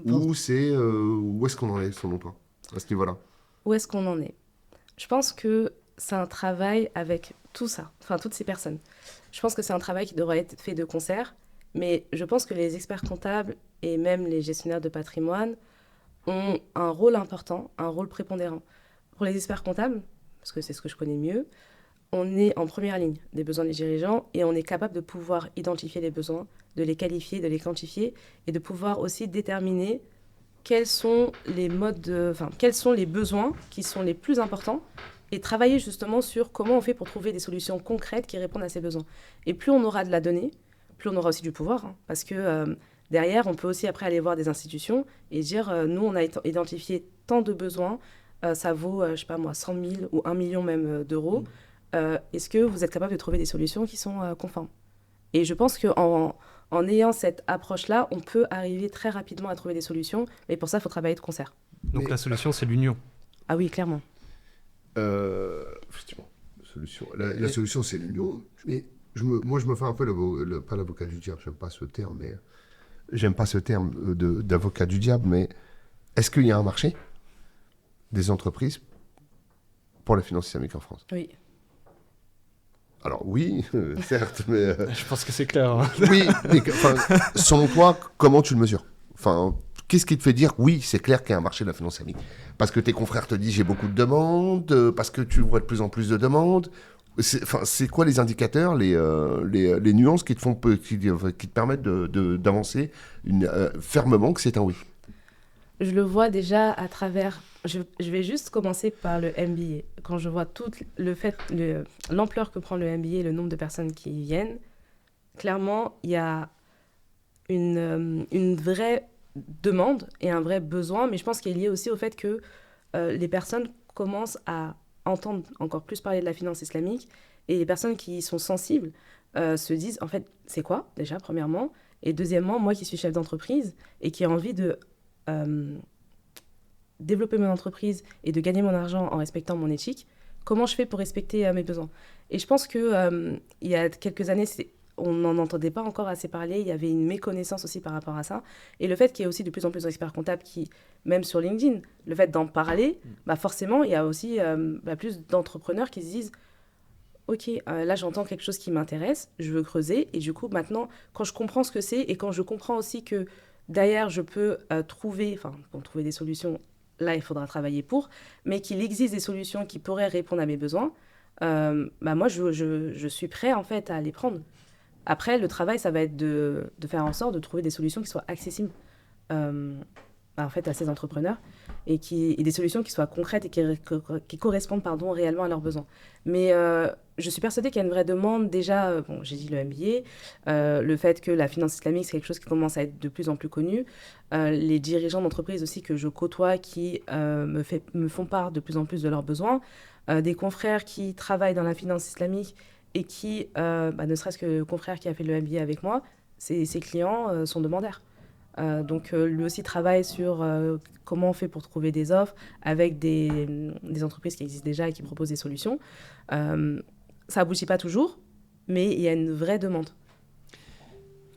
Où est-ce qu'on en est, selon toi, à ce niveau-là ? Où est-ce qu'on en est ? Je pense que c'est un travail avec tout ça, toutes ces personnes. Je pense que c'est un travail qui devrait être fait de concert, mais je pense que les experts comptables et même les gestionnaires de patrimoine ont un rôle important, un rôle prépondérant. Pour les experts comptables, parce que c'est ce que je connais mieux, on est en première ligne des besoins des dirigeants et on est capable de pouvoir identifier les besoins, de les qualifier, de les quantifier et de pouvoir aussi déterminer quels sont les besoins qui sont les plus importants et travailler justement sur comment on fait pour trouver des solutions concrètes qui répondent à ces besoins. Et plus on aura de la donnée, plus on aura aussi du pouvoir, parce que derrière, on peut aussi après aller voir des institutions et dire, nous, on a identifié tant de besoins, ça vaut, 100 000 ou 1 million même d'euros. Est-ce que vous êtes capable de trouver des solutions qui sont conformes ? Et je pense qu'en ayant cette approche-là, on peut arriver très rapidement à trouver des solutions, mais pour ça, il faut travailler de concert. Donc la solution, c'est l'union. Ah oui, clairement. Effectivement, la solution, c'est l'union. Mais moi, je me fais un peu pas l'avocat du diable, j'aime pas ce terme d'avocat du diable, mais est-ce qu'il y a un marché des entreprises pour la finance islamique en France ? Oui. Alors oui, certes, mais... Je pense que c'est clair. Oui, mais selon toi, comment tu le mesures ? Qu'est-ce qui te fait dire, oui, c'est clair qu'il y a un marché de la finance islamique ? Parce que tes confrères te disent, j'ai beaucoup de demandes, parce que tu vois de plus en plus de demandes. C'est quoi les indicateurs, les nuances qui te permettent d'avancer fermement que c'est un oui ? je le vois déjà à travers... Je vais juste commencer par le MBA. Quand je vois tout l'ampleur que prend le MBA, le nombre de personnes qui y viennent, clairement, il y a une vraie demande et un vrai besoin, mais je pense qu'il est lié aussi au fait que les personnes commencent à entendre encore plus parler de la finance islamique, et les personnes qui sont sensibles se disent, en fait, c'est quoi, déjà, premièrement, et deuxièmement, moi qui suis chef d'entreprise et qui ai envie de développer mon entreprise et de gagner mon argent en respectant mon éthique, comment je fais pour respecter mes besoins? Et je pense qu'il y a quelques années, on n'en entendait pas encore assez parler, il y avait une méconnaissance aussi par rapport à ça. Et le fait qu'il y ait aussi de plus en plus d'experts comptables qui, même sur LinkedIn, le fait d'en parler, forcément, il y a aussi plus d'entrepreneurs qui se disent « Ok, là j'entends quelque chose qui m'intéresse, je veux creuser. » Et du coup, maintenant, quand je comprends ce que c'est et quand je comprends aussi que derrière, je peux trouver des solutions, là, il faudra travailler pour, mais qu'il existe des solutions qui pourraient répondre à mes besoins, moi, je suis prêt en fait à les prendre. Après, le travail, ça va être de faire en sorte de trouver des solutions qui soient accessibles en fait, à ces entrepreneurs et des solutions qui soient concrètes et qui correspondent réellement à leurs besoins. Mais je suis persuadée qu'il y a une vraie demande. Déjà, j'ai dit le MBA, le fait que la finance islamique, c'est quelque chose qui commence à être de plus en plus connu. Les dirigeants d'entreprise aussi que je côtoie qui me font part de plus en plus de leurs besoins. Des confrères qui travaillent dans la finance islamique et qui, ne serait-ce que le confrère qui a fait le MBA avec moi, ses clients sont demandeurs. Donc lui aussi travaille sur comment on fait pour trouver des offres avec des entreprises qui existent déjà et qui proposent des solutions. Ça aboutit pas toujours, mais il y a une vraie demande.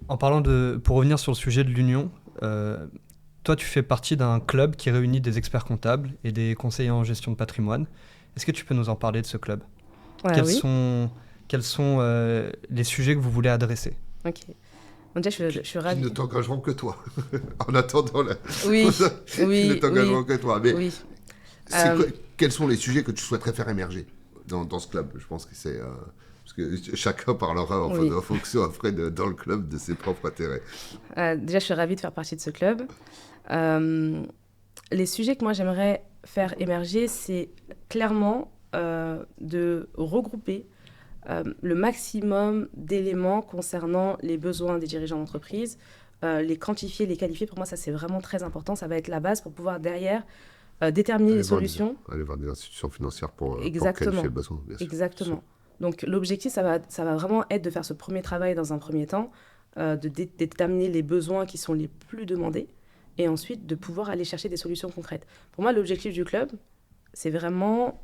En parlant pour revenir sur le sujet de l'union, toi tu fais partie d'un club qui réunit des experts comptables et des conseillers en gestion de patrimoine. Est-ce que tu peux nous en parler de ce club ? Quels sont les sujets que vous voulez adresser ? Ok. Bon, déjà, je suis ravie. Qui ne t'engageront que toi. En attendant, oui, qui ne t'engageront que toi. Mais oui. Quels sont les sujets que tu souhaiterais faire émerger dans ce club ? Je pense que c'est... parce que chacun parlera en fonction après dans le club de ses propres intérêts. Déjà, je suis ravie de faire partie de ce club. Les sujets que moi, j'aimerais faire émerger, c'est clairement de regrouper le maximum d'éléments concernant les besoins des dirigeants d'entreprise, les quantifier, les qualifier. Pour moi, ça, c'est vraiment très important. Ça va être la base pour pouvoir, derrière, déterminer les solutions. Aller voir des institutions financières pour qualifier le besoin. Exactement. Donc, l'objectif, ça va vraiment être de faire ce premier travail dans un premier temps, de déterminer les besoins qui sont les plus demandés, et ensuite de pouvoir aller chercher des solutions concrètes. Pour moi, l'objectif du club, c'est vraiment...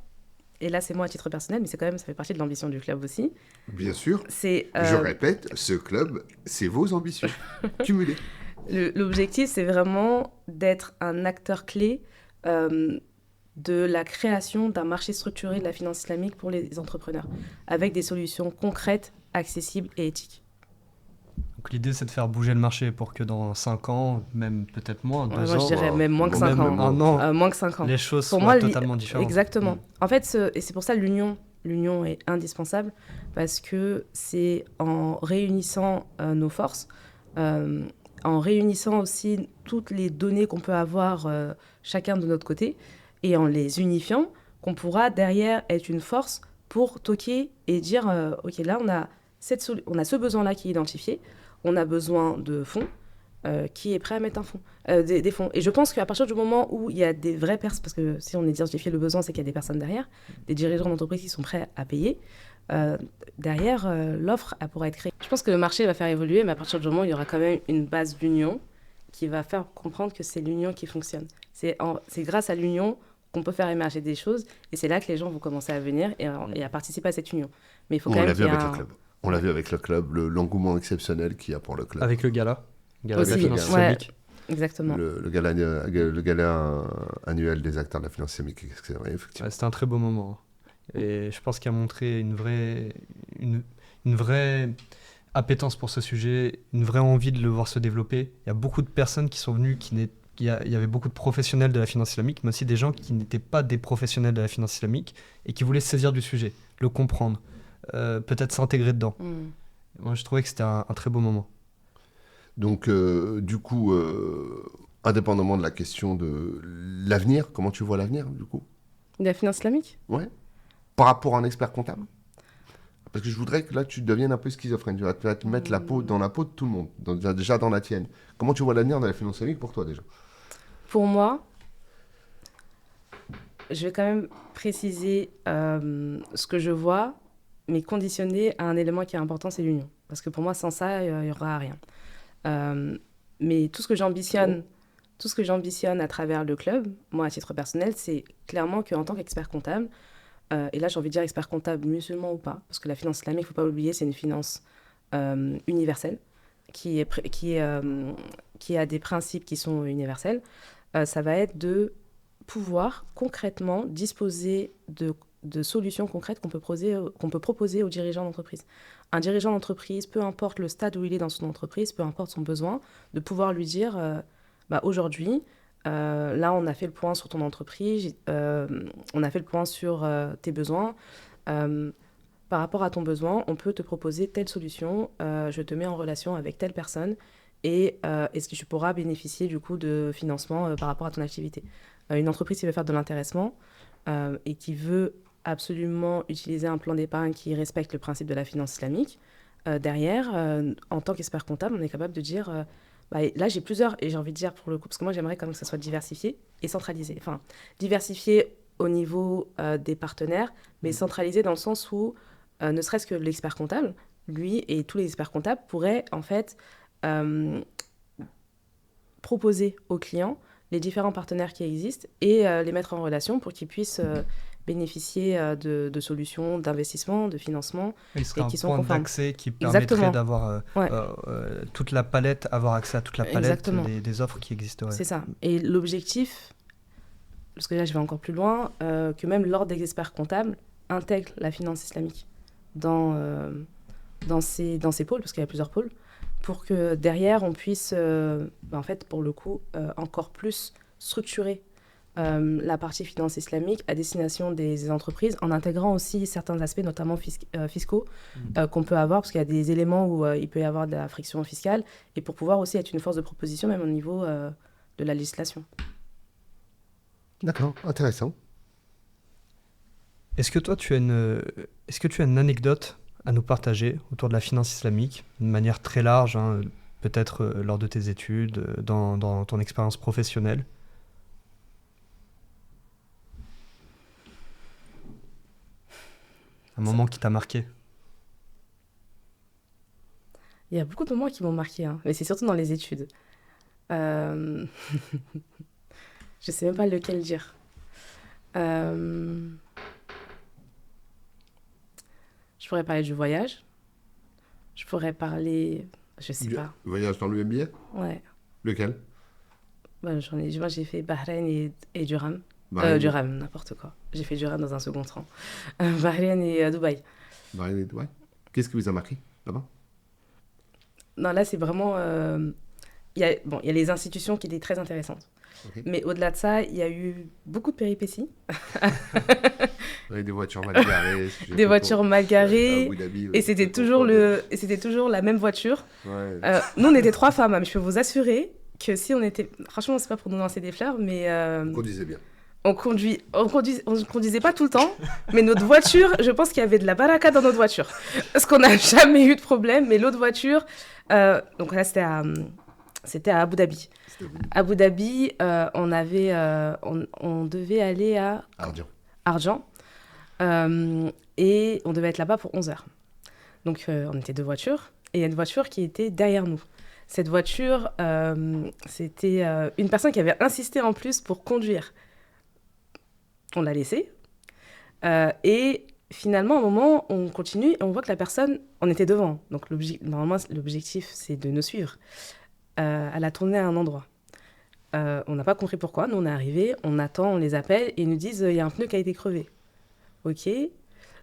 Et là, c'est moi à titre personnel, mais ça fait partie de l'ambition du club aussi. Bien sûr. Je répète, ce club, c'est vos ambitions cumulées. L'objectif, c'est vraiment d'être un acteur clé de la création d'un marché structuré de la finance islamique pour les entrepreneurs, avec des solutions concrètes, accessibles et éthiques. Donc l'idée, c'est de faire bouger le marché pour que dans 5 ans, même peut-être moins, 2 ans... Moi, je dirais même moins que 5 ans. Un an, moins que 5 ans. Les choses soient totalement différentes. Exactement. En fait, et c'est pour ça l'union est indispensable, parce que c'est en réunissant nos forces, en réunissant aussi toutes les données qu'on peut avoir chacun de notre côté, et en les unifiant, qu'on pourra derrière être une force pour toquer et dire ok, là, on a ce besoin-là qui est identifié, on a besoin de fonds, qui est prêt à mettre des fonds. Et je pense qu'à partir du moment où il y a des vraies personnes, parce que si on identifie le besoin, c'est qu'il y a des personnes derrière, des dirigeants d'entreprise qui sont prêts à payer, derrière, l'offre, elle pourra être créée. Je pense que le marché va faire évoluer, mais à partir du moment où il y aura quand même une base d'union qui va faire comprendre que c'est l'union qui fonctionne. C'est grâce à l'union qu'on peut faire émerger des choses, et c'est là que les gens vont commencer à venir et à participer à cette union. Mais il faut quand même qu'il y ait On l'a vu avec le club, l'engouement exceptionnel qu'il y a pour le club. Avec le gala de la finance islamique. Exactement. Le gala annuel des acteurs de la finance islamique, effectivement. C'était un très beau moment. Et je pense qu'il a montré une vraie appétence pour ce sujet, une vraie envie de le voir se développer. Il y a beaucoup de personnes qui sont venues, il y avait beaucoup de professionnels de la finance islamique, mais aussi des gens qui n'étaient pas des professionnels de la finance islamique et qui voulaient se saisir du sujet, le comprendre. Peut-être s'intégrer dedans. Moi, je trouvais que c'était un très beau moment. Donc, du coup, Indépendamment de la question de l'avenir, comment tu vois l'avenir, du coup? De la finance islamique? Ouais. Par rapport à un expert comptable? Parce que je voudrais que là, tu deviennes un peu schizophrène. Tu vas te mettre dans la peau de tout le monde, déjà dans la tienne. Comment tu vois l'avenir de la finance islamique pour toi, déjà? Pour moi, je vais quand même préciser ce que je vois, mais conditionné à un élément qui est important, c'est l'union. Parce que pour moi, sans ça, il n'y aura rien. Mais tout ce que j'ambitionne à travers le club, moi, à titre personnel, c'est clairement qu'en tant qu'expert comptable, et là, j'ai envie de dire expert comptable musulman ou pas, parce que la finance islamique, il ne faut pas l'oublier, c'est une finance universelle, qui a des principes qui sont universels. Ça va être de pouvoir concrètement disposer de solutions concrètes qu'on peut proposer aux dirigeants d'entreprise. Un dirigeant d'entreprise, peu importe le stade où il est dans son entreprise, peu importe son besoin, de pouvoir lui dire aujourd'hui, là on a fait le point sur ton entreprise, on a fait le point sur tes besoins. Par rapport à ton besoin, on peut te proposer telle solution, je te mets en relation avec telle personne et est-ce que tu pourras bénéficier du coup de financement par rapport à ton activité. Une entreprise qui veut faire de l'intéressement et qui veut absolument utiliser un plan d'épargne qui respecte le principe de la finance islamique, derrière, en tant qu'expert comptable, on est capable de dire là j'ai plusieurs, et j'ai envie de dire pour le coup, parce que moi j'aimerais quand même que ça soit diversifié et centralisé. Enfin, diversifié au niveau des partenaires, mais centralisé dans le sens où ne serait-ce que l'expert comptable, lui et tous les experts comptables pourraient en fait proposer aux clients les différents partenaires qui existent et les mettre en relation pour qu'ils puissent bénéficier de solutions d'investissement, de financement. Il serait qui un sont point conformes. d'accès qui permettrait Exactement. d'avoir toute la palette, avoir accès à toute la palette des offres qui existeraient. C'est ça. Et l'objectif, parce que là je vais encore plus loin, que même l'ordre des experts comptables intègre la finance islamique dans ces pôles, parce qu'il y a plusieurs pôles, pour que derrière on puisse, en fait, pour le coup, encore plus structurer la partie finance islamique à destination des entreprises, en intégrant aussi certains aspects, notamment fiscaux, qu'on peut avoir, parce qu'il y a des éléments où il peut y avoir de la friction fiscale, et pour pouvoir aussi être une force de proposition, même au niveau de la législation. D'accord, intéressant. Est-ce que toi, tu as une anecdote à nous partager autour de la finance islamique, de manière très large, hein, peut-être lors de tes études, dans ton expérience professionnelle? Un moment qui t'a marqué? Il y a beaucoup de moments qui m'ont marqué, hein, mais c'est surtout dans les études. Je sais même pas lequel dire. Je pourrais parler du voyage. Je pourrais parler... Je sais pas. Voyage dans l'UMBA? Ouais. Lequel? Moi, j'ai fait Bahreïn et Durham. Durham, n'importe quoi. J'ai fait Durham dans un second temps. Bahreïn et Dubaï. Bahreïn et Dubaï. Qu'est-ce qui vous a marqué là-bas? Non, là, c'est vraiment... Il y a les institutions qui étaient très intéressantes. Okay. Mais au-delà de ça, il y a eu beaucoup de péripéties. Des voitures mal garées. Des voitures mal garées. Et c'était toujours la même voiture. Ouais. Nous, on était 3 femmes, mais je peux vous assurer que si on était... Franchement, c'est pas pour nous lancer des fleurs, mais... On conduisait bien. On conduisait pas tout le temps, mais notre voiture, je pense qu'il y avait de la baraka dans notre voiture. Parce qu'on n'a jamais eu de problème, mais l'autre voiture... donc là, c'était à Abu Dhabi. Abu Dhabi, on devait aller à Argent. Et on devait être là-bas pour 11h. Donc, on était 2 voitures. Et il y a une voiture qui était derrière nous. Cette voiture, c'était une personne qui avait insisté en plus pour conduire. On l'a laissée. Et finalement, à un moment, on continue et on voit que la personne, on était devant. Donc, normalement, l'objectif, c'est de nous suivre. Elle a tourné à un endroit. On n'a pas compris pourquoi. Nous, on est arrivés, on attend, on les appelle et ils nous disent il y a un pneu qui a été crevé. Ok.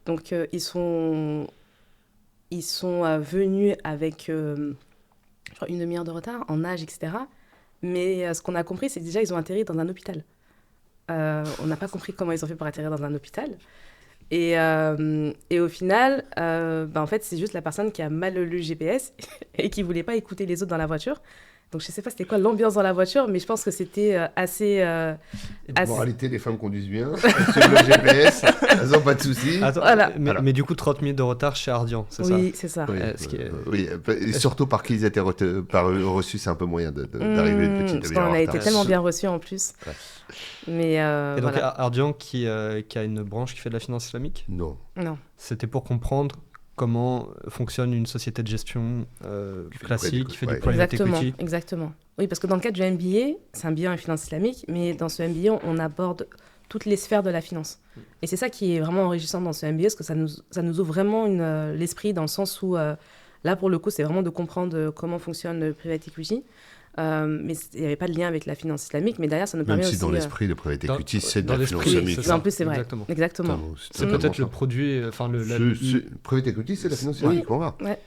Donc, ils sont venus avec je crois, 1 demi-heure de retard en nage, etc. Mais ce qu'on a compris, c'est que déjà, ils ont atterri dans un hôpital. On n'a pas compris comment ils ont fait pour atterrir dans un hôpital. Et au final, en fait, c'est juste la personne qui a mal lu le GPS et qui ne voulait pas écouter les autres dans la voiture. Donc, je ne sais pas c'était quoi l'ambiance dans la voiture, mais je pense que c'était assez... Moralité, les femmes conduisent bien, elles suivent le GPS, elles n'ont pas de soucis. Attends, Voilà. mais du coup, 30 minutes de retard chez Ardian, c'est ça? Oui, c'est ça. Oui, ce qui est- et surtout par qui ils étaient reçus, c'est un peu moyen d'arriver une petite Parce demi-heure qu'on en a été retard. tellement bien reçus en plus. Ouais. Mais Et donc, voilà. Ardian qui a une branche qui fait de la finance islamique, Non. Non. c'était pour comprendre comment fonctionne une société de gestion Qui fait du classique, private qui fait du equity, private Exactement, equity. exactement. Oui, parce que dans le cadre du MBA, c'est un MBA en finance islamique, mais dans ce MBA, on aborde toutes les sphères de la finance. Et c'est ça qui est vraiment enrichissant dans ce MBA, parce que ça nous ouvre vraiment l'esprit dans le sens où, là, pour le coup, c'est vraiment de comprendre comment fonctionne le private equity. Mais il n'y avait pas de lien avec la finance islamique, mais derrière, ça nous Même permet si aussi... dans l'esprit, le private equity, c'est de dans la l'esprit, finance oui, islamique. c'est Mais ça. en plus, c'est vrai. Exactement. Exactement. Putain, C'est totalement peut-être le ça. produit, enfin Private equity, c'est la finance Oui. islamique, on va. Ouais.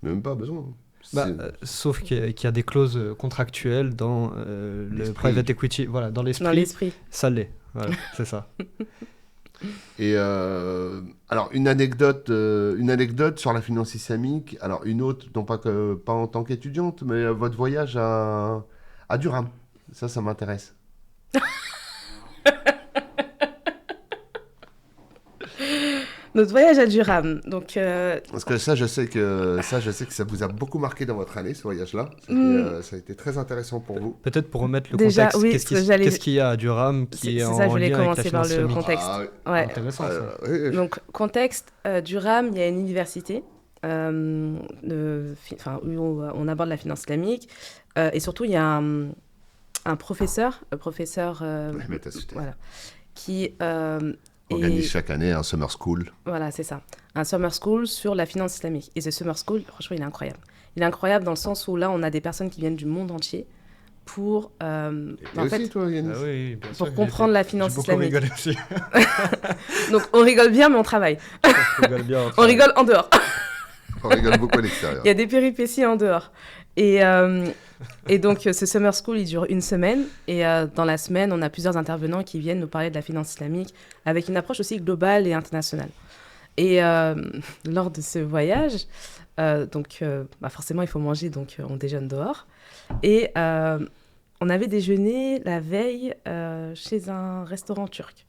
Même pas besoin. Bah, C'est- sauf qu'il y a des clauses contractuelles dans le L'esprit. private equity. Voilà, dans Dans l'esprit, l'esprit. ça l'est. Voilà, c'est ça. Et alors, une anecdote sur la finance islamique. Alors, une autre, non pas en tant qu'étudiante, mais votre voyage à Durham. Ça m'intéresse. Notre voyage à Durham. Donc, Parce que ça, je sais que ça vous a beaucoup marqué dans votre année, ce voyage-là. Ça a été très intéressant pour vous. Peut-être pour remettre le Déjà, contexte, oui, qu'est-ce parce que j'allais- qu'est-ce qu'il y a à Durham qui est c'est en ça, je voulais lien avec la commencer par finance le islamique? contexte. Ah, Ouais. Intéressant, ça. oui. Donc, contexte, Durham, il y a une université où on aborde la finance islamique. Et surtout, il y a un professeur, Mais t'as su- voilà, qui organise est- chaque année un summer school. voilà, c'est ça, un summer school sur la finance islamique. Et ce summer school, franchement, il est incroyable. Il est incroyable dans le sens où là, on a des personnes qui viennent du monde entier pour, Et en aussi, fait, toi, Yannis Ah oui, bien pour sûr, comprendre la j'ai finance beaucoup islamique. rigolé aussi. Donc, on rigole bien, mais on travaille. Je rigole bien. On rigole en dehors. On rigole beaucoup à l'extérieur. Il y a des péripéties en dehors. Et donc, ce summer school, il dure une semaine. Et dans la semaine, on a plusieurs intervenants qui viennent nous parler de la finance islamique avec une approche aussi globale et internationale. Et lors de ce voyage, forcément, il faut manger, donc on déjeune dehors. Et on avait déjeuné la veille chez un restaurant turc.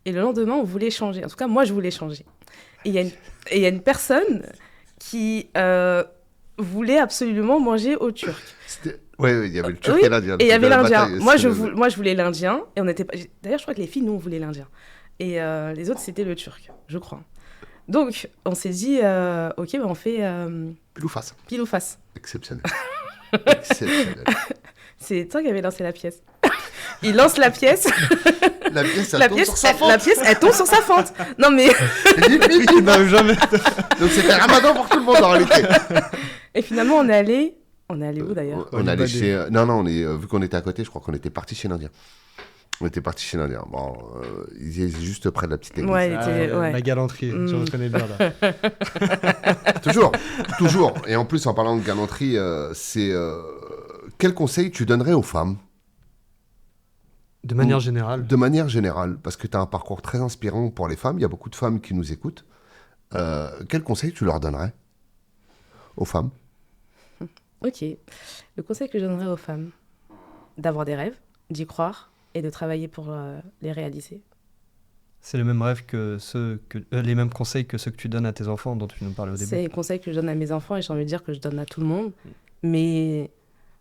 Et le lendemain, on voulait changer. En tout cas, moi, je voulais changer. Et il y a une personne qui voulait absolument manger au turc. Oui, il y avait le turc Oui, et l'indien. Et il y avait C'était la l'indien. bataille, Moi, c'est moi, je voulais l'indien. Et on était D'ailleurs, je crois que les filles, nous, on voulait l'indien. Et les autres, c'était le turc, je crois. Donc, on s'est dit, OK, on fait pile ou face. pile ou face. Exceptionnel. Exceptionnel. C'est toi qui avais lancé la pièce. Il lance la pièce. La pièce, elle La tombe pièce, sur sa fente. la pièce, elle tombe sur sa fente. Non, mais... Il n'a jamais. Donc c'était Ramadan pour tout le monde en réalité. Et finalement, on est allé où, d'ailleurs? On allait chez... Non, vu qu'on était à côté, je crois qu'on était parti chez l'Indien. On était parti chez l'Indien. Bon, il est juste près de la petite église. Ouais, il était- ouais. La galanterie, je reconnais bien là. Toujours. Et en plus, en parlant de galanterie, c'est... quel conseil tu donnerais aux femmes De manière générale. de manière générale, parce que tu as un parcours très inspirant pour les femmes, il y a beaucoup de femmes qui nous écoutent. Quel conseil tu leur donnerais aux femmes? Ok. Le conseil que je donnerais aux femmes, d'avoir des rêves, d'y croire et de travailler pour les réaliser. C'est les mêmes rêves que les mêmes conseils que ceux que tu donnes à tes enfants dont tu nous parlais au début. C'est les conseils que je donne à mes enfants et j'ai envie de dire que je donne à tout le monde. Mais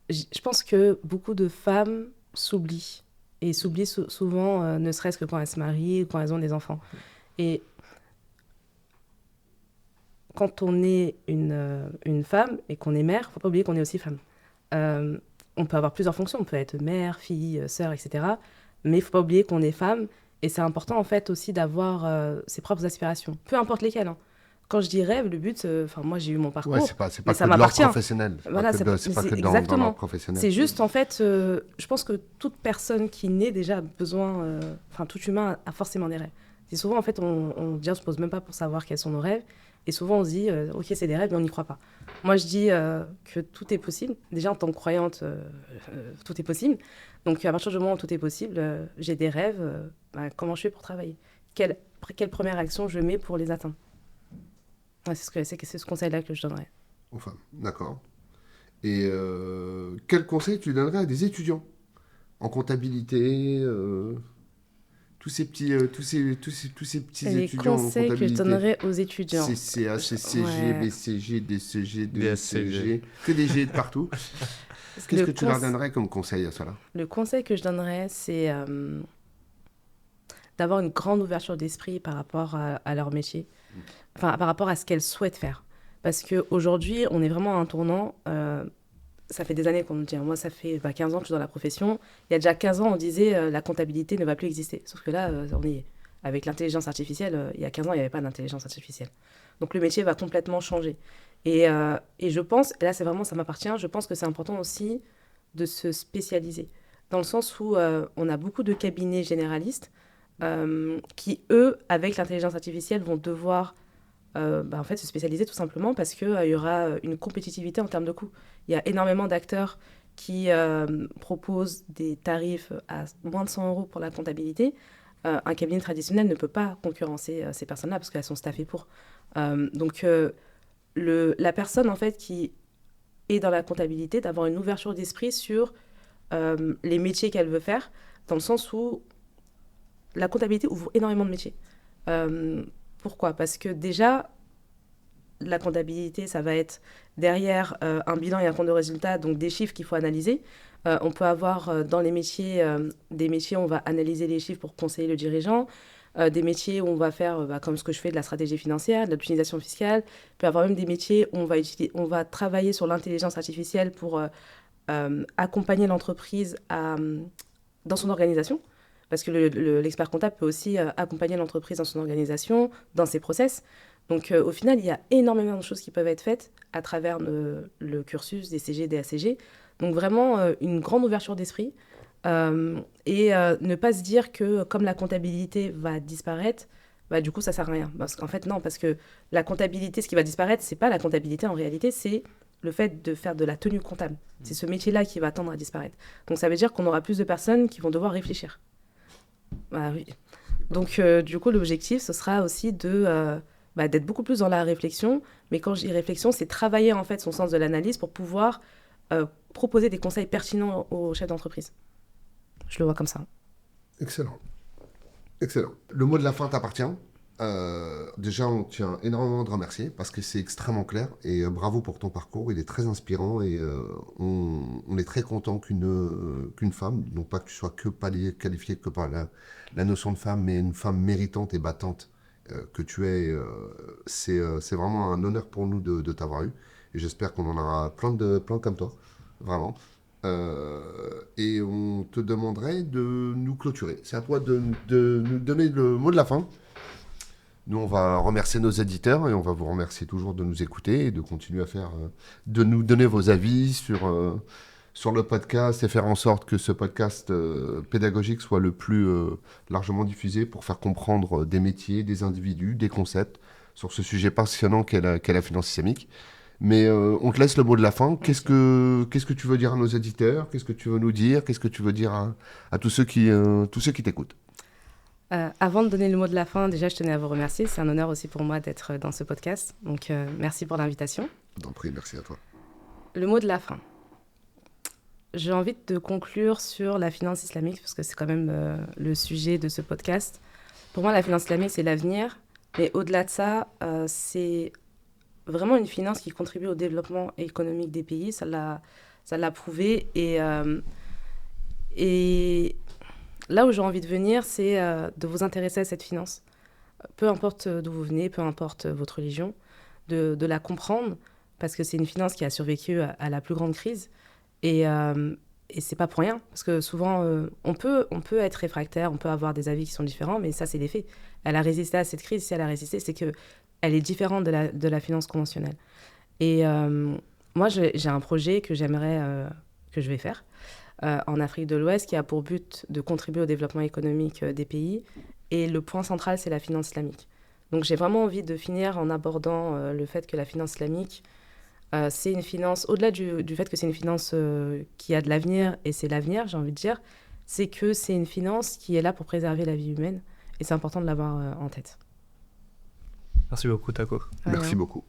je pense que beaucoup de femmes s'oublient. Et s'oublient souvent, ne serait-ce que quand elles se marient ou quand elles ont des enfants. Et quand on est une femme et qu'on est mère, il ne faut pas oublier qu'on est aussi femme. On peut avoir plusieurs fonctions. On peut être mère, fille, sœur, etc. Mais il ne faut pas oublier qu'on est femme. Et c'est important, en fait, aussi d'avoir ses propres aspirations. Peu importe lesquelles. Hein. Quand je dis rêve, le but... moi, j'ai eu mon parcours. Ouais, c'est pas mais que ça de l'ordre m'appartient. professionnel. Voilà, C'est pas que dans exactement. l'ordre professionnel. C'est juste, en fait, je pense que toute personne qui naît déjà a besoin... tout humain a forcément des rêves. C'est souvent, en fait, on se pose même pas pour savoir quels sont nos rêves. Et souvent, on se dit, OK, c'est des rêves, mais on n'y croit pas. Moi, je dis que tout est possible. Déjà, en tant que croyante, tout est possible. Donc, à partir du moment où tout est possible, j'ai des rêves. Comment je fais pour travailler? Quelle première action je mets pour les atteindre? Ouais, c'est ce conseil-là que je donnerais. Aux femmes, d'accord. Et quel conseil tu donnerais à des étudiants en comptabilité, tous ces petits Les étudiants en conseils que je comptabilité, donnerais aux étudiants. CCA, CCG, Ouais. BCG, DCG, DSCG. DSCG, que des G de partout. Qu'est-ce que tu leur donnerais comme conseil à cela? Le conseil que je donnerais, c'est d'avoir une grande ouverture d'esprit par rapport à leur métier, enfin par rapport à ce qu'elles souhaitent faire. Parce qu'aujourd'hui, on est vraiment à un tournant. Ça fait des années qu'on nous dit, moi ça fait 15 ans que je suis dans la profession. Il y a déjà 15 ans, on disait la comptabilité ne va plus exister. Sauf que là, on est avec l'intelligence artificielle. Il y a 15 ans, il n'y avait pas d'intelligence artificielle. Donc le métier va complètement changer. Et je pense, et là c'est vraiment, ça m'appartient, je pense que c'est important aussi de se spécialiser. Dans le sens où on a beaucoup de cabinets généralistes qui, eux, avec l'intelligence artificielle, vont devoir en fait, se spécialiser tout simplement parce qu'il y aura une compétitivité en termes de coûts. Il y a énormément d'acteurs qui proposent des tarifs à moins de 100 € pour la comptabilité. Un cabinet traditionnel ne peut pas concurrencer ces personnes-là parce qu'elles sont staffées pour. Donc, la personne, en fait, qui est dans la comptabilité, d'avoir une ouverture d'esprit sur les métiers qu'elle veut faire, dans le sens où la comptabilité ouvre énormément de métiers. Pourquoi ? Parce que déjà, la comptabilité, ça va être derrière un bilan et un compte de résultat, donc des chiffres qu'il faut analyser. On peut avoir dans les métiers, des métiers où on va analyser les chiffres pour conseiller le dirigeant, des métiers où on va faire, comme ce que je fais, de la stratégie financière, de l'optimisation fiscale. Il peut y avoir même des métiers où on va travailler sur l'intelligence artificielle pour accompagner l'entreprise dans son organisation. Parce que l'expert comptable peut aussi accompagner l'entreprise dans son organisation, dans ses process. Donc, au final, il y a énormément de choses qui peuvent être faites à travers le cursus des CG, des ACG. Donc, vraiment, une grande ouverture d'esprit. Et ne pas se dire que comme la comptabilité va disparaître, du coup, ça ne sert à rien. Parce qu'en fait, non, parce que la comptabilité, ce qui va disparaître, ce n'est pas la comptabilité en réalité, c'est le fait de faire de la tenue comptable. C'est ce métier-là qui va tendre à disparaître. Donc, ça veut dire qu'on aura plus de personnes qui vont devoir réfléchir. Oui. Donc, du coup, l'objectif, ce sera aussi d'être beaucoup plus dans la réflexion. Mais quand je dis réflexion, c'est travailler en fait son sens de l'analyse pour pouvoir proposer des conseils pertinents aux chefs d'entreprise. Je le vois comme ça. Excellent. Excellent. Le mot de la fin t'appartient. Déjà, on tient énormément de remercier parce que c'est extrêmement clair et bravo pour ton parcours. Il est très inspirant et on est très content qu'une femme, non pas que tu sois que qualifiée que par la notion de femme, mais une femme méritante et battante que tu es. C'est vraiment un honneur pour nous de t'avoir eu et j'espère qu'on en aura plein comme toi, vraiment. Et on te demanderait de nous clôturer. C'est à toi de nous donner le mot de la fin. Nous, on va remercier nos éditeurs et on va vous remercier toujours de nous écouter et de continuer de nous donner vos avis sur le podcast et faire en sorte que ce podcast pédagogique soit le plus largement diffusé pour faire comprendre des métiers, des individus, des concepts sur ce sujet passionnant qu'est la finance systémique. Mais on te laisse le mot de la fin. Qu'est-ce que tu veux dire à nos éditeurs ? Qu'est-ce que tu veux nous dire ? Qu'est-ce que tu veux dire à tous ceux qui t'écoutent ? Avant de donner le mot de la fin, déjà, je tenais à vous remercier. C'est un honneur aussi pour moi d'être dans ce podcast. Donc, merci pour l'invitation. Je t'en prie, merci à toi. Le mot de la fin. J'ai envie de conclure sur la finance islamique, parce que c'est quand même le sujet de ce podcast. Pour moi, la finance islamique, c'est l'avenir. Mais au-delà de ça, c'est vraiment une finance qui contribue au développement économique des pays. Ça l'a prouvé. Et là où j'ai envie de venir, c'est de vous intéresser à cette finance. Peu importe d'où vous venez, peu importe votre religion, de la comprendre, parce que c'est une finance qui a survécu à la plus grande crise. Et c'est pas pour rien, parce que souvent, on peut être réfractaire, on peut avoir des avis qui sont différents, mais ça, c'est des faits. Elle a résisté à cette crise. Si elle a résisté, c'est qu'elle est différente de la finance conventionnelle. Et moi, j'ai un projet que je vais faire en Afrique de l'Ouest, qui a pour but de contribuer au développement économique des pays. Et le point central, c'est la finance islamique. Donc j'ai vraiment envie de finir en abordant le fait que la finance islamique, c'est une finance, au-delà du fait que c'est une finance qui a de l'avenir, et c'est l'avenir, j'ai envie de dire, c'est que c'est une finance qui est là pour préserver la vie humaine. Et c'est important de l'avoir en tête. Merci beaucoup, Tako. Merci beaucoup.